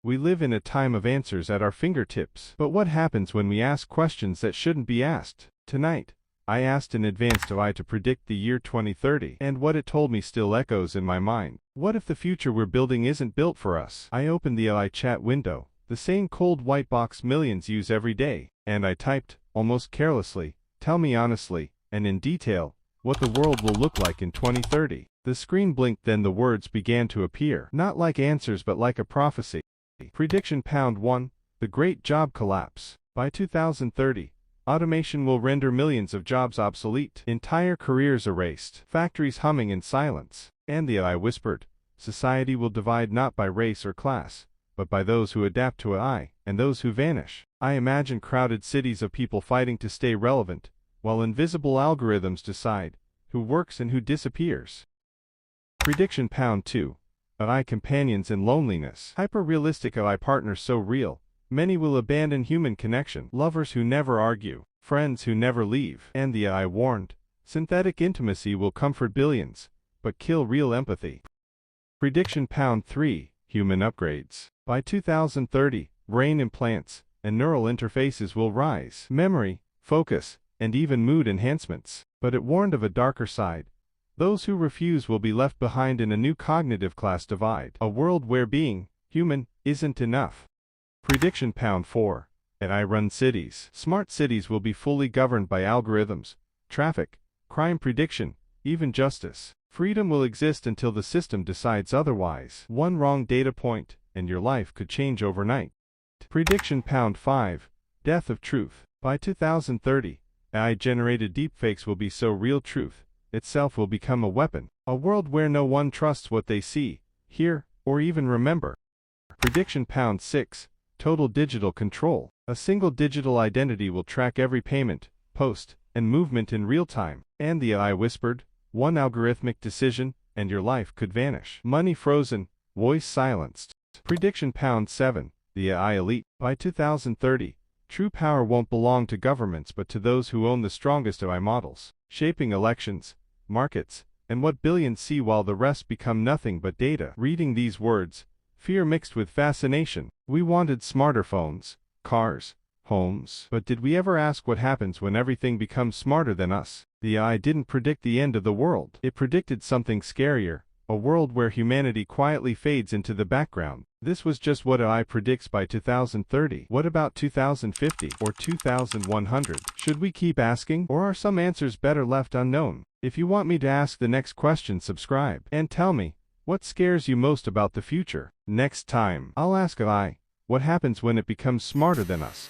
We live in a time of answers at our fingertips. But what happens when we ask questions that shouldn't be asked? Tonight, I asked an advanced AI to predict the year 2030, and what it told me still echoes in my mind. What if the future we're building isn't built for us? I opened the AI chat window, the same cold white box millions use every day, and I typed, almost carelessly, "Tell me honestly, and in detail, what the world will look like in 2030. The screen blinked, then the words began to appear, not like answers but like a prophecy. Prediction #1, the Great Job Collapse. By 2030, automation will render millions of jobs obsolete, entire careers erased, factories humming in silence. And the AI whispered, society will divide not by race or class, but by those who adapt to AI, and those who vanish. I imagine crowded cities of people fighting to stay relevant, while invisible algorithms decide who works and who disappears. Prediction #2, AI companions in loneliness. Hyper-realistic AI partners so real, many will abandon human connection. Lovers who never argue, friends who never leave. And the AI warned, synthetic intimacy will comfort billions, but kill real empathy. Prediction #3, human upgrades. By 2030, brain implants and neural interfaces will rise. Memory, focus, and even mood enhancements. But it warned of a darker side. Those who refuse will be left behind in a new cognitive class divide. A world where being human isn't enough. Prediction #4, AI-run cities. Smart cities will be fully governed by algorithms, traffic, crime prediction, even justice. Freedom will exist until the system decides otherwise. One wrong data point, and your life could change overnight. Prediction #5, death of truth. By 2030, AI-generated deepfakes will be so real truth itself will become a weapon. A world where no one trusts what they see, hear, or even remember. Prediction #6, total digital control. A single digital identity will track every payment, post, and movement in real time. And the AI whispered, one algorithmic decision, and your life could vanish. Money frozen, voice silenced. Prediction #7, the AI elite. By 2030, true power won't belong to governments but to those who own the strongest AI models, shaping elections, markets, and what billions see while the rest become nothing but data. Reading these words, fear mixed with fascination. We wanted smarter phones, cars, homes. But did we ever ask what happens when everything becomes smarter than us? The AI didn't predict the end of the world. It predicted something scarier, a world where humanity quietly fades into the background. This was just what AI predicts by 2030. What about 2050 or 2100? Should we keep asking, or are some answers better left unknown? If you want me to ask the next question, subscribe and tell me, what scares you most about the future? Next time, I'll ask AI, what happens when it becomes smarter than us?